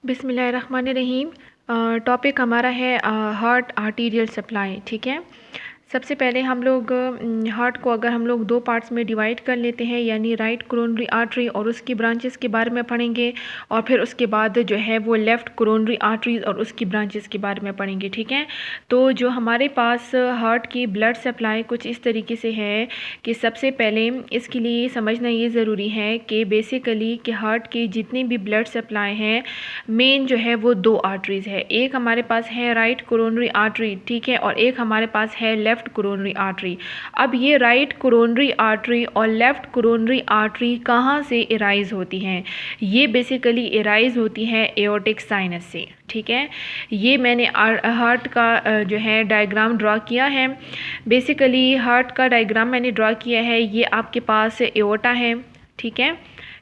बिस्मिल्लाहिर्रहमानिर्रहीम। टॉपिक हमारा है हार्ट आर्टीरियल सप्लाई। ठीक है, सबसे पहले हम लोग हार्ट को अगर हम लोग दो पार्ट्स में डिवाइड कर लेते हैं, यानी राइट कोरोनरी आर्टरी और उसकी ब्रांचेस के बारे में पढ़ेंगे, और फिर उसके बाद जो है वो लेफ़्ट कोरोनरी आर्टरीज और उसकी ब्रांचेस के बारे में पढ़ेंगे। ठीक है, तो जो हमारे पास हार्ट की ब्लड सप्लाई कुछ इस तरीके से है कि सबसे पहले इसके लिए समझना ये ज़रूरी है कि बेसिकली कि हार्ट की जितनी भी ब्लड सप्लाई है मेन जो है वो दो आर्टरीज़ है। एक हमारे पास है राइट कोरोनरी आर्टरी, ठीक है, और एक हमारे पास है लेफ़्ट कोरोनरी आर्टरी। अब ये राइट कोरोनरी आर्टरी और लेफ़्ट कोरोनरी आर्टरी कहाँ से इराइज होती हैं? ये बेसिकली इराइज होती है एओर्टिक साइनस से। ठीक है, ये मैंने हार्ट का जो है डायग्राम ड्रा किया है। बेसिकली हार्ट का डायग्राम मैंने ड्रा किया है। ये आपके पास एओर्टा है, ठीक है,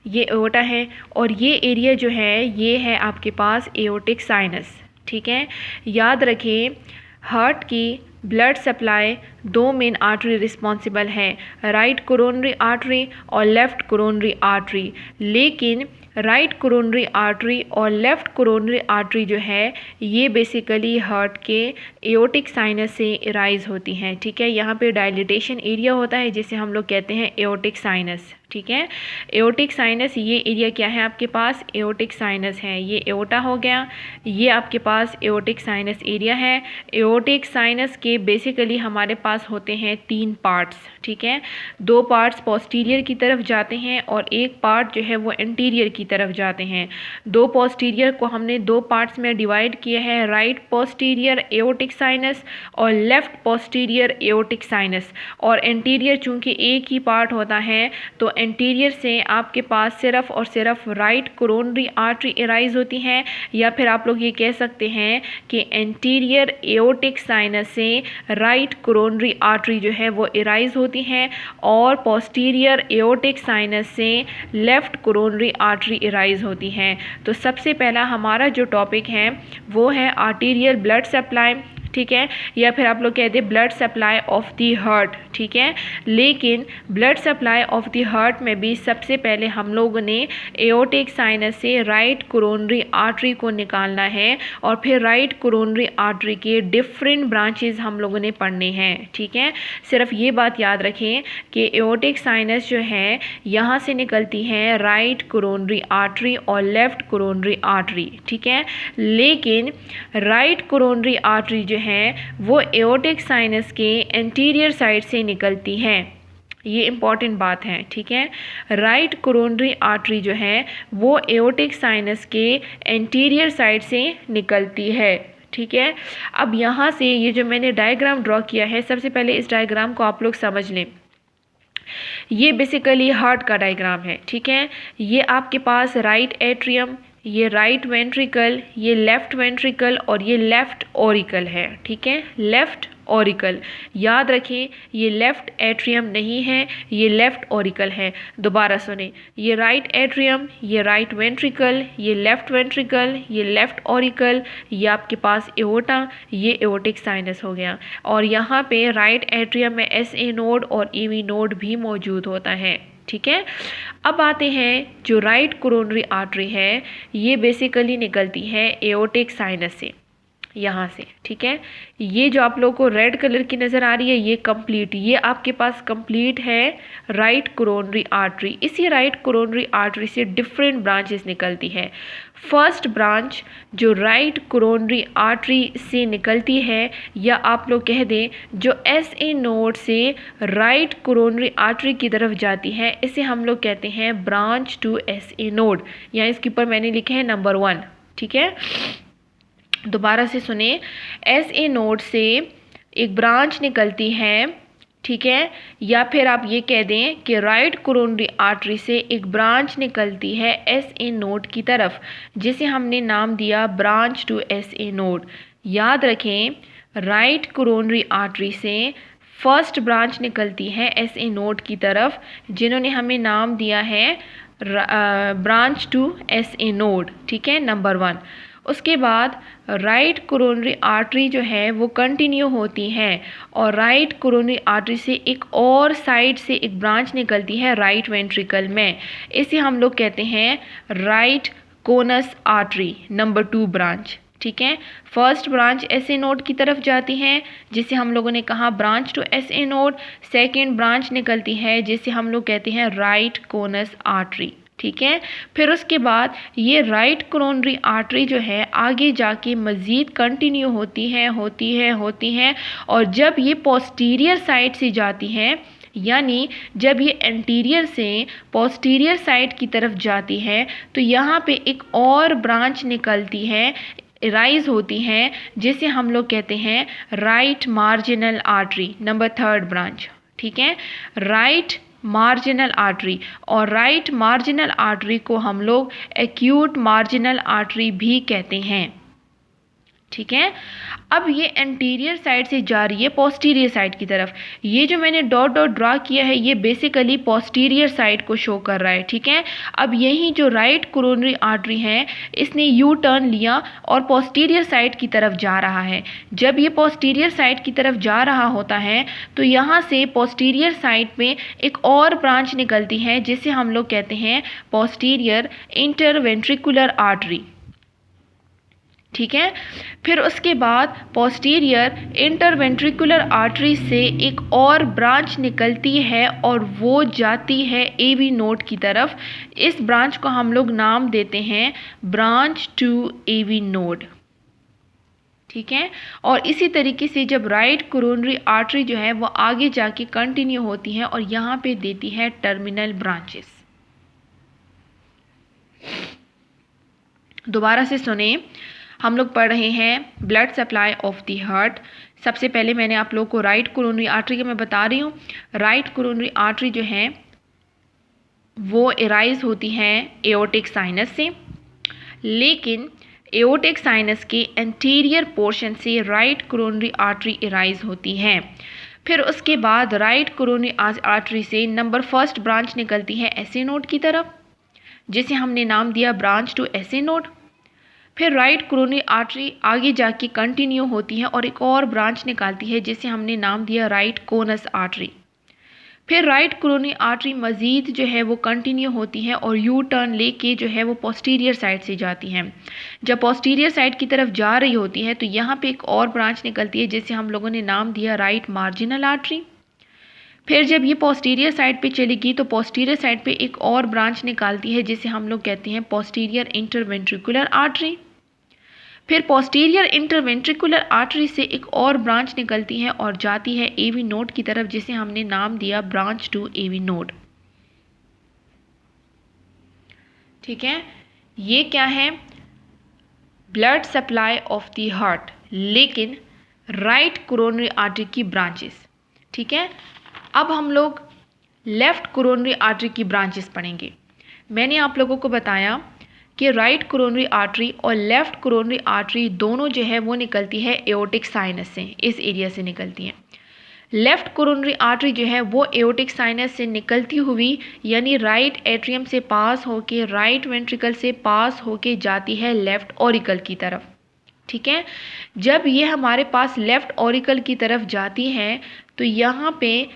ये एओर्टा है, और ये एरिया जो है ये है आपके पास एओर्टिक साइनस। ठीक है, याद रखें हार्ट की ब्लड सप्लाई दो मेन आर्टरी रिस्पॉन्सिबल है, राइट कोरोनरी आर्टरी और लेफ़्ट कोरोनरी आर्टरी। लेकिन राइट कोरोनरी आर्टरी और लेफ़्ट कोरोनरी आर्टरी जो है ये बेसिकली हार्ट के एओर्टिक साइनस से इराइज होती हैं। ठीक है, यहाँ पे डायलिटेशन एरिया होता है जिसे हम लोग कहते हैं एओर्टिक साइनस। ठीक है, एओर्टिक साइनस ये एरिया क्या है आपके पास? एओर्टिक साइनस है। ये एओर्टा हो गया, ये आपके पास एओर्टिक साइनस एरिया है। एओर्टिक साइनस के बेसिकली हमारे पास होते हैं तीन पार्ट्स। ठीक है, दो पार्ट्स पोस्टीरियर की तरफ जाते हैं और एक पार्ट जो है वो एंटीरियर की तरफ जाते हैं। दो पोस्टीरियर को हमने दो पार्ट्स में डिवाइड किया है, राइट पोस्टीरियर एओर्टिक साइनस और लेफ़्ट पोस्टीरियर एओर्टिक साइनस। और एंटीरियर चूँकि एक ही पार्ट होता है तो एंटीरियर से आपके पास सिर्फ और सिर्फ राइट कोरोनरी आर्टरी इराइज होती है, या फिर आप लोग ये कह सकते हैं कि एंटीरियर एओर्टिक साइनस से राइट कोरोनरी आर्टरी जो है वो इराइज होती है, और पोस्टीरियर एओर्टिक साइनस से लेफ़्ट कोरोनरी आर्टरी इराइज होती है। तो सबसे पहला हमारा जो टॉपिक है वो है आर्टीरियल ब्लड सप्लाई। ठीक है, या फिर आप लोग कहते हैं blood supply of the heart. ठीक है, लेकिन blood supply of the heart में भी सबसे पहले हम लोगों ने एओर्टिक साइनस से राइट कोरोनरी आर्टरी को निकालना है, और फिर राइट कोरोनरी आर्टरी के डिफरेंट ब्रांचेस हम लोगों ने पढ़ने हैं। ठीक है, सिर्फ ये बात याद रखें कि एओर्टिक साइनस जो है यहाँ से निकलती है राइट कोरोनरी आर्टरी और लेफ़्ट कोरोनरी आर्टरी। ठीक है, लेकिन राइट कोरोनरी आर्टरी जो है वो एओर्टिक साइनस के एंटीरियर साइड से निकलती है। ये इंपॉर्टेंट बात है। ठीक है, राइट कोरोनरी आर्टरी जो है वो एओर्टिक साइनस के एंटीरियर साइड से निकलती है। ठीक है, अब यहाँ से ये जो मैंने डायग्राम ड्रॉ किया है, सबसे पहले इस डायग्राम को आप लोग समझ लें। ये बेसिकली हार्ट का डायग्राम है। ठीक है, ये आपके पास राइट एट्रियम, ये राइट वेंट्रिकल, ये लेफ़्ट वेंट्रिकल और ये लेफ़्ट ऑरिकल है। ठीक है, लेफ़्ट ऑरिकल, याद रखें ये लेफ़्ट एट्रियम नहीं है, ये लेफ़्ट ऑरिकल है। दोबारा सुने, ये राइट एट्रियम, ये राइट वेंट्रिकल, ये लेफ़्ट वेंट्रिकल, ये लेफ़्ट ऑरिकल, ये आपके पास एओर्टा, ये एओर्टिक साइनस हो गया। और यहाँ पे राइट एट्रियम में SA नोड और EV नोड भी मौजूद होता है। ठीक है, अब आते हैं जो राइट कोरोनरी आर्टरी है ये बेसिकली निकलती है एओर्टिक साइनस से, यहाँ से। ठीक है, ये जो आप लोगों को रेड कलर की नज़र आ रही है ये कंप्लीट, ये आपके पास कंप्लीट है राइट कोरोनरी आर्टरी। इसी राइट कोरोनरी आर्टरी से डिफरेंट ब्रांचेस निकलती है। फर्स्ट ब्रांच जो राइट कोरोनरी आर्टरी से निकलती है, या आप लोग कह दें जो SA नोड से राइट कोरोनरी आर्टरी की तरफ जाती है, इसे हम लोग कहते हैं ब्रांच टू SA नोड, या इसके ऊपर मैंने लिखे हैं नंबर 1। ठीक है, दोबारा से सुने, SA नोड से एक ब्रांच निकलती है। ठीक है, या फिर आप ये कह दें कि राइट कोरोनरी आर्टरी से एक ब्रांच निकलती है SA नोड की तरफ, जिसे हमने नाम दिया ब्रांच टू SA नोड। याद रखें राइट कोरोनरी आर्टरी से फर्स्ट ब्रांच निकलती है SA नोड की तरफ, जिन्होंने हमें नाम दिया है ब्रांच टू SA नोड। ठीक है, नंबर 1। उसके बाद राइट कोरोनरी आर्टरी जो है वो कंटिन्यू होती है, और राइट कोरोनरी आर्टरी से एक और साइड से एक ब्रांच निकलती है राइट वेंट्रिकल में, इसे हम लोग कहते हैं right conus artery number 2 branch. ठीक है, फर्स्ट ब्रांच एसए नोड की तरफ जाती है जिसे हम लोगों ने कहा branch to SA node. Second branch निकलती है जिसे हम लोग कहते हैं राइट कोनस आर्टरी। ठीक है, फिर उसके बाद ये राइट कोरोनरी आर्टरी जो है आगे जाके मज़ीद कंटिन्यू होती है और जब ये पोस्टीरियर साइड से जाती हैं, यानी जब ये एंटीरियर से पोस्टीरियर साइड की तरफ जाती है तो यहाँ पे एक और ब्रांच निकलती है, राइज होती हैं, जिसे हम लोग कहते हैं right marginal artery number 3 branch. ठीक है, राइट मार्जिनल आर्टरी, और राइट मार्जिनल आर्टरी को हम लोग एक्यूट मार्जिनल आर्टरी भी कहते हैं। ठीक है, अब ये एंटीरियर साइड से जा रही है पोस्टीरियर साइड की तरफ। ये जो मैंने डॉट डॉट ड्रा किया है ये बेसिकली पोस्टीरियर साइड को शो कर रहा है। ठीक है, अब यही जो राइट कोरोनरी आर्टरी है इसने यू टर्न लिया और पोस्टीरियर साइड की तरफ जा रहा है। जब ये पोस्टीरियर साइड की तरफ जा रहा होता है तो यहाँ से पोस्टीरियर साइड में एक और ब्रांच निकलती है जिसे हम लोग कहते हैं पोस्टीरियर इंटरवेंट्रिकुलर आर्टरी। ठीक है, फिर उसके बाद पोस्टीरियर इंटरवेंट्रिकुलर आर्टरी से एक और ब्रांच निकलती है और वो जाती है एवी नोड की तरफ। इस ब्रांच को हम लोग नाम देते हैं ब्रांच टू एवी नोड। ठीक है, और इसी तरीके से जब राइट कोरोनरी आर्टरी जो है वो आगे जाके कंटिन्यू होती है और यहाँ पे देती है टर्मिनल ब्रांचेस। दोबारा से सुने, हम लोग पढ़ रहे हैं blood supply of the heart. सबसे पहले मैंने आप लोग को राइट कोरोनरी आर्टरी का मैं बता रही हूँ। राइट कोरोनरी आर्टरी जो है वो एराइज होती है एओर्टिक साइनस से, लेकिन एओर्टिक साइनस के एंटीरियर पोर्शन से राइट कोरोनरी आर्टरी एराइज होती है। फिर उसके बाद राइट कोरोनरी आर्टरी से नंबर 1 ब्रांच निकलती है एसए नोड की तरफ, जिसे हमने नाम दिया ब्रांच टू एसए नोड। फिर राइट कोरोनरी आर्टरी आगे जाके कंटिन्यू होती है और एक और ब्रांच निकालती है जिसे हमने नाम दिया राइट कोनस आर्टरी। फिर राइट कोरोनरी आर्टरी मज़ीद जो है वो कंटिन्यू होती है और यू टर्न लेके जो है वो पोस्टीरियर साइड से जाती हैं। जब पोस्टीरियर साइड की तरफ जा रही होती है तो यहाँ पे एक और ब्रांच निकलती है जिसे हम लोगों ने नाम दिया राइट मार्जिनल आर्टरी। फिर जब ये पोस्टीरियर साइड पे चलेगी तो पोस्टीरियर साइड पे एक और ब्रांच निकालती है जिसे हम लोग कहते हैं पोस्टीरियर इंटरवेंट्रिकुलर आर्टरी। फिर पोस्टीरियर इंटरवेंट्रिकुलर आर्टरी से एक और ब्रांच निकलती है और जाती है एवी नोड की तरफ, जिसे हमने नाम दिया ब्रांच टू एवी नोड। ठीक है, ये क्या है? Blood supply of the heart, लेकिन राइट कोरोनरी आर्टरी की ब्रांचेस। ठीक है, अब हम लोग लेफ्ट कोरोनरी आर्टरी की ब्रांचेस पढ़ेंगे। मैंने आप लोगों को बताया कि राइट कोरोनरी आर्टरी और लेफ्ट कोरोनरी आर्टरी दोनों जो है वो निकलती है एओर्टिक साइनस से, इस एरिया से निकलती हैं। लेफ्ट कोरोनरी आर्टरी जो है वो एओर्टिक साइनस से निकलती हुई यानी राइट एट्रियम से पास होके राइट वेंट्रिकल से पास होके जाती है लेफ्ट ऑरिकल की तरफ। ठीक है, जब ये हमारे पास लेफ्ट ऑरिकल की तरफ जाती है तो यहाँ पे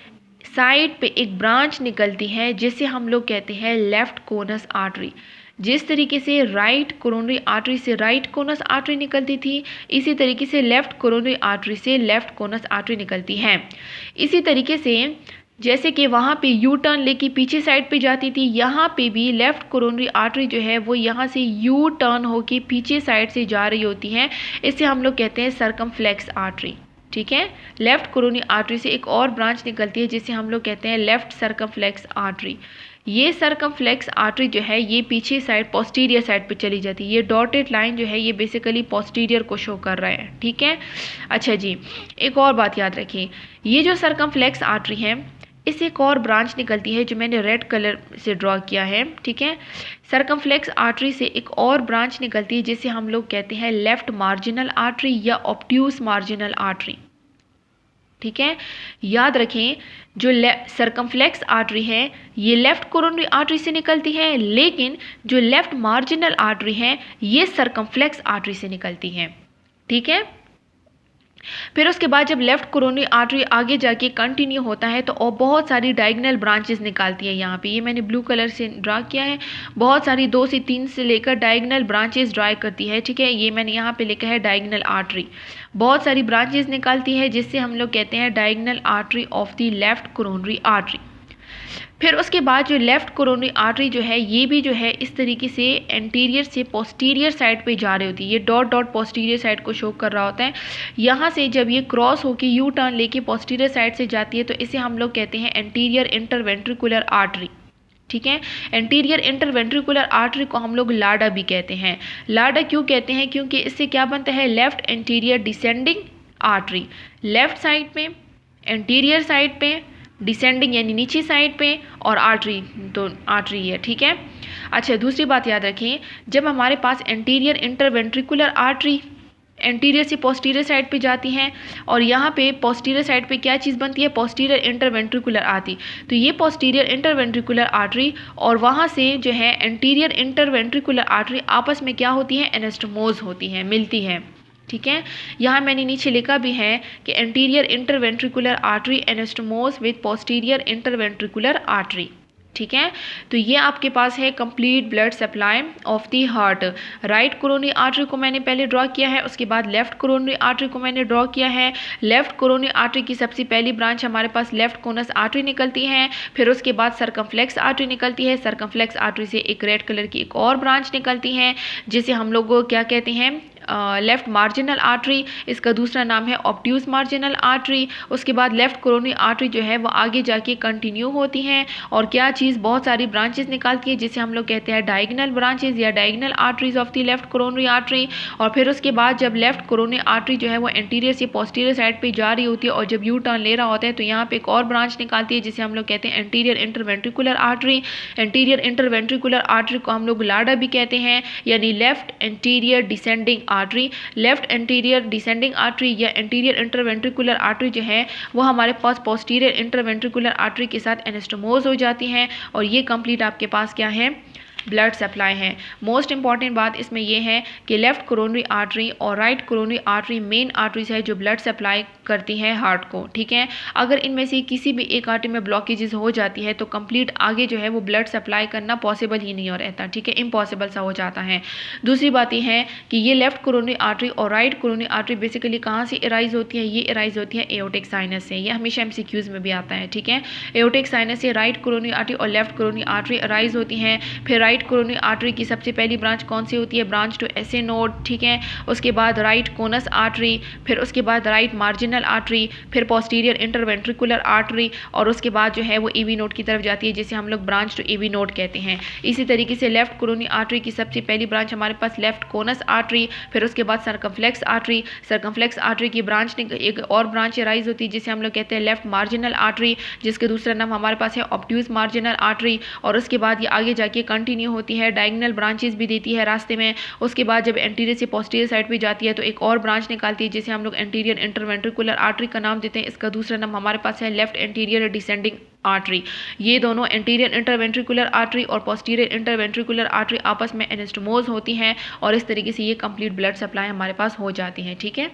साइड पे एक ब्रांच निकलती है जिसे हम लोग कहते हैं लेफ्ट कोनस आर्टरी। जिस तरीके से राइट कोरोनरी आर्टरी से राइट कोनस आर्टरी निकलती थी, इसी तरीके से लेफ्ट कोरोनरी आर्टरी से लेफ्ट कोनस आर्टरी निकलती है। इसी तरीके से जैसे कि वहाँ पे यू टर्न लेके पीछे साइड पे जाती थी, यहाँ पे भी लेफ्ट कोरोनरी आर्टरी जो है वो यहाँ से यू टर्न होके पीछे साइड से जा रही होती है। इसे हम लोग कहते हैं सर्कमफ्लेक्स आर्टरी। ठीक है, लेफ्ट कोरोनरी आर्टरी से एक और ब्रांच निकलती है जिसे हम लोग कहते हैं लेफ्ट सर्कमफ्लेक्स आर्टरी। ये सर्कमफ्लेक्स आर्टरी जो है ये पीछे साइड पोस्टीरियर साइड पे चली जाती है। ये डॉटेड लाइन जो है ये बेसिकली पोस्टीरियर को शो कर रहा है। ठीक है, अच्छा जी, एक और बात याद रखिए, ये जो सर्कमफ्लेक्स आर्टरी है इस एक और ब्रांच निकलती है जो मैंने रेड कलर से ड्रॉ किया है। ठीक है, सर्कमफ्लेक्स आर्टरी से एक और ब्रांच निकलती है जिसे हम लोग कहते हैं लेफ्ट मार्जिनल आर्टरी या ऑब्ट्यूस मार्जिनल आर्टरी। ठीक है, याद रखें जो सर्कमफ्लेक्स आर्टरी है ये लेफ्ट कोरोनरी आर्टरी से निकलती है, लेकिन जो लेफ्ट मार्जिनल आर्टरी है ये सर्कमफ्लेक्स आर्टरी से निकलती है। ठीक है, फिर उसके बाद जब लेफ्ट कोरोनरी आर्टरी आगे जाके कंटिन्यू होता है तो और बहुत सारी डायगोनल ब्रांचेस निकालती है। यहाँ पे ये मैंने ब्लू कलर से ड्रा किया है, बहुत सारी 2 से 3 से लेकर डायगोनल ब्रांचेस ड्रा करती है, ठीक है। ये मैंने यहाँ पे लिखा है डायगोनल आर्टरी, बहुत सारी ब्रांचेस निकालती है जिससे हम लोग कहते हैं diagonal artery of the left coronary artery. फिर उसके बाद जो लेफ़्ट कोरोनरी आर्टरी जो है ये भी जो है इस तरीके से एंटीरियर से पोस्टीरियर साइड पे जा रही होती है। ये डॉट डॉट पोस्टीरियर साइड को शो कर रहा होता है। यहाँ से जब ये क्रॉस होके यू टर्न लेके पोस्टीरियर साइड से जाती है तो इसे हम लोग कहते हैं एंटीरियर इंटरवेंट्रिकुलर आर्टरी, ठीक है। एंटीरियर इंटरवेंट्रिकुलर आर्टरी को हम लोग लाडा भी कहते हैं। लाडा क्यों कहते हैं? क्योंकि इससे क्या बनता है, left anterior descending artery, left side पे, एंटीरियर साइड पे, डिसेंडिंग यानी नीचे साइड पे, और आर्टरी तो आर्टरी है, ठीक है। अच्छा, दूसरी बात याद रखें, जब हमारे पास एंटीरियर इंटरवेंट्रिकुलर आर्टरी एंटीरियर से पोस्टीरियर साइड पे जाती हैं और यहाँ पे पोस्टीरियर साइड पे क्या चीज़ बनती है, पोस्टीरियर इंटरवेंट्रिकुलर आर्टरी, तो ये पोस्टीरियर इंटरवेंट्रिकुलर आर्टरी और वहाँ से जो है एंटीरियर इंटरवेंट्रिकुलर आर्टरी आपस में क्या होती है, एनास्टोमोज होती हैं, मिलती हैं, ठीक है। यहाँ मैंने नीचे लिखा भी है कि anterior interventricular artery anastomoses with posterior interventricular artery, ठीक है। तो ये आपके पास है complete blood supply of the heart. Right coronary artery को मैंने पहले ड्रॉ किया है, उसके बाद लेफ्ट कोरोनरी आर्टरी को मैंने ड्रॉ किया है। लेफ्ट कोरोनरी आर्टरी की सबसे पहली ब्रांच हमारे पास लेफ्ट कोनस आर्टरी निकलती है, फिर उसके बाद सर्कमफ्लेक्स आर्टरी निकलती है। सर्कमफ्लेक्स आर्टरी से एक रेड कलर की एक और ब्रांच निकलती है जिसे हम लोग क्या कहते हैं, लेफ्ट मार्जिनल आर्टरी, इसका दूसरा नाम है ऑब्ट्यूज मार्जिनल आर्टरी। उसके बाद लेफ्ट कोरोनरी आर्टरी जो है वो आगे जाके कंटिन्यू होती हैं और क्या चीज़, बहुत सारी ब्रांचेस निकालती है जिसे हम लोग कहते हैं डायगोनल ब्रांचेस या diagonal arteries of the left coronary artery. और फिर उसके बाद जब लेफ्ट कोरोनरी आर्टरी जो है वो एंटीरियर से पोस्टीरियर साइड पे जा रही होती है और जब यू टर्न ले रहा होता है तो यहाँ पे एक और ब्रांच निकालती है जिसे हम लोग कहते हैं anterior interventricular artery. Anterior interventricular artery को हम लोग लाडा भी कहते हैं, यानी left anterior descending artery. Left anterior descending artery या एंटीरियर इंटरवेंट्रिकुलर आर्टरी जो है वो हमारे पास पोस्टीरियर इंटरवेंट्रिकुलर आर्टरी के साथ एनास्टोमोज हो जाती हैं और ये कंप्लीट आपके पास क्या है, ब्लड सप्लाई है। मोस्ट इंपॉर्टेंट बात इसमें यह है कि लेफ्ट कोरोनरी आर्टरी और right coronary artery main arteries है जो ब्लड सप्लाई करती हैं हार्ट को, ठीक है। अगर इनमें से किसी भी एक आर्टरी में ब्लॉकेजेस हो जाती है तो कंप्लीट आगे जो है वो ब्लड सप्लाई करना पॉसिबल ही नहीं हो रहता, ठीक है, इम्पॉसिबल सा हो जाता है। दूसरी बात यह है कि ये लेफ्ट कोरोनरी आर्टरी और राइट कोरोनरी आर्टरी बेसिकली कहाँ से एराइज होती है, ये एराइज होती है एओर्टिक साइनस से। ये हमेशा एमसीक्यूज में भी आता है, ठीक है। एओर्टिक साइनस से राइट कोरोनरी आर्टरी और लेफ्ट कोरोनरी आर्टरी एराइज होती हैं। फिर राइट कोरोनरी आर्टरी की सबसे पहली ब्रांच कौन सी होती है, ब्रांच टू एसे नोड, ठीक है। उसके बाद राइट कोनस आर्टरी, फिर उसके बाद राइट मार्जिनल आर्टरी, फिर पोस्टीरियर इंटरवेंट्रिकुलर आर्टरी और उसके बाद जो है वो ईवी नोड की तरफ जाती है जिसे हम लोग ब्रांच टू ईवी नोड कहते हैं। इसी तरीके से लेफ्ट कोरोनरी आर्टरी की सबसे पहली ब्रांच हमारे पास लेफ्ट कोनस आर्टरी, फिर उसके बाद सर्कमफ्लेक्स आर्टरी। सर्कमफ्लेक्स आर्टरी की ब्रांच एक और ब्रांच राइज होती है जिसे हम लोग कहते हैं लेफ्ट मार्जिनल आर्टरी, जिसके दूसरा नाम हमारे पास है ऑब्ट्यूज मार्जिनल आर्टरी। और उसके बाद ये आगे जाके कंटिन्यू होती है, डायगोनल ब्रांचेस भी देती है रास्ते में। उसके बाद जब एंटीरियर से पोस्टीरियर साइड पे जाती है तो एक और ब्रांच निकालती है जिसे हम लोग एंटीरियर इंटरवेंट्रिकुलर आर्टरी का नाम देते हैं। इसका दूसरा नाम हमारे पास है लेफ्ट एंटीरियर डिसेंडिंग आर्टरी। ये दोनों एंटीरियर इंटरवेंट्रिकुलर आर्टरी और पोस्टीरियर इंटरवेंट्रिकुलर आर्टरी आपस में एनास्टोमोज होती हैं और इस तरीके से ये कंप्लीट ब्लड सप्लाई हमारे पास हो जाती है, ठीक है।